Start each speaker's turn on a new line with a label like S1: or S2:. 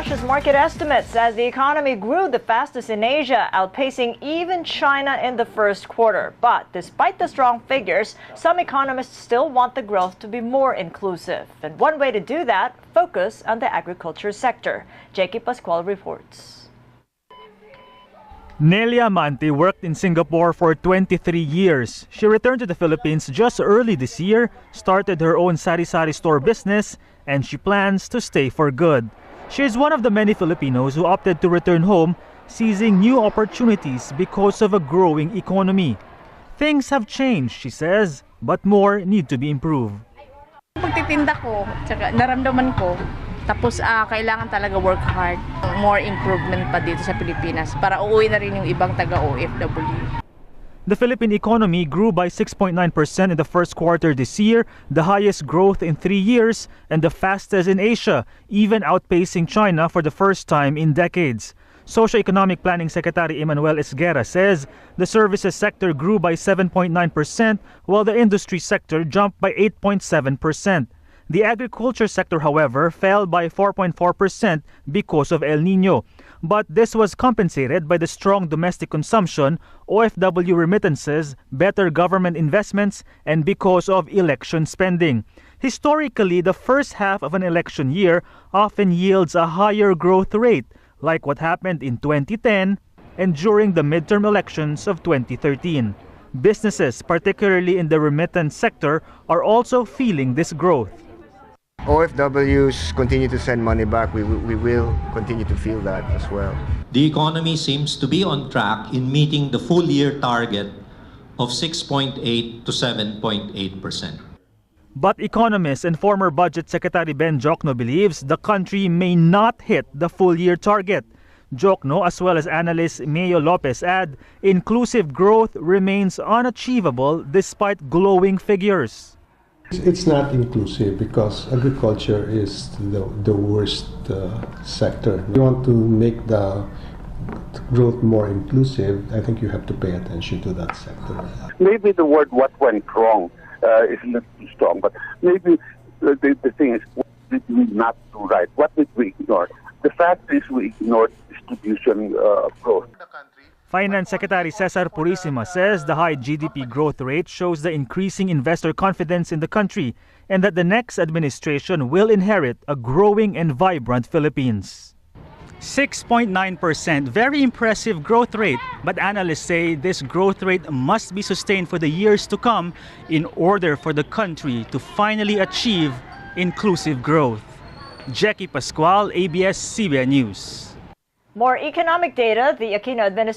S1: smashes market estimates as the economy grew the fastest in Asia, outpacing even China in the first quarter. But despite the strong figures, some economists still want the growth to be more inclusive. And one way to do that, focus on the agriculture sector. Jackie Pascual reports.
S2: Nelia Amante worked in Singapore for 23 years. She returned to the Philippines just early this year, started her own sari-sari store business, and she plans to stay for good. She is one of the many Filipinos who opted to return home, seizing new opportunities because of a growing economy. Things have changed, she says, but more need to be improved.
S3: Pagtitinda ko, tsaka naramdaman ko, tapos kailangan talaga work hard. More improvement pa dito sa Pilipinas para uuwi na rin yung ibang taga-OFW.
S2: The Philippine economy grew by 6.9% in the first quarter this year, the highest growth in 3 years and the fastest in Asia, even outpacing China for the first time in decades. Socio-Economic Planning Secretary Emmanuel Esguerra says the services sector grew by 7.9%, while the industry sector jumped by 8.7%. The agriculture sector, however, fell by 4.4% because of El Nino. But this was compensated by the strong domestic consumption, OFW remittances, better government investments, and because of election spending. Historically, the first half of an election year often yields a higher growth rate, like what happened in 2010 and during the midterm elections of 2013. Businesses, particularly in the remittance sector, are also feeling this growth.
S4: OFWs continue to send money back. We will continue to feel that as well.
S5: The economy seems to be on track in meeting the full year target of 6.8 to 7.8%.
S2: But economist and former Budget Secretary Ben Jokno believes the country may not hit the full year target. Jokno, as well as analyst Mayo Lopez, add inclusive growth remains unachievable despite glowing figures.
S6: It's not inclusive because agriculture is the worst sector. If you want to make the growth more inclusive, I think you have to pay attention to that sector.
S7: Maybe the word "what went wrong" is not too strong, but maybe the thing is, what did we not do right? What did we ignore? The fact is we ignored distribution growth.
S2: Finance Secretary Cesar Purisima says the high GDP growth rate shows the increasing investor confidence in the country and that the next administration will inherit a growing and vibrant Philippines. 6.9%, very impressive growth rate, but analysts say this growth rate must be sustained for the years to come in order for the country to finally achieve inclusive growth. Jackie Pascual, ABS-CBN News.
S1: More economic data, the Aquino administration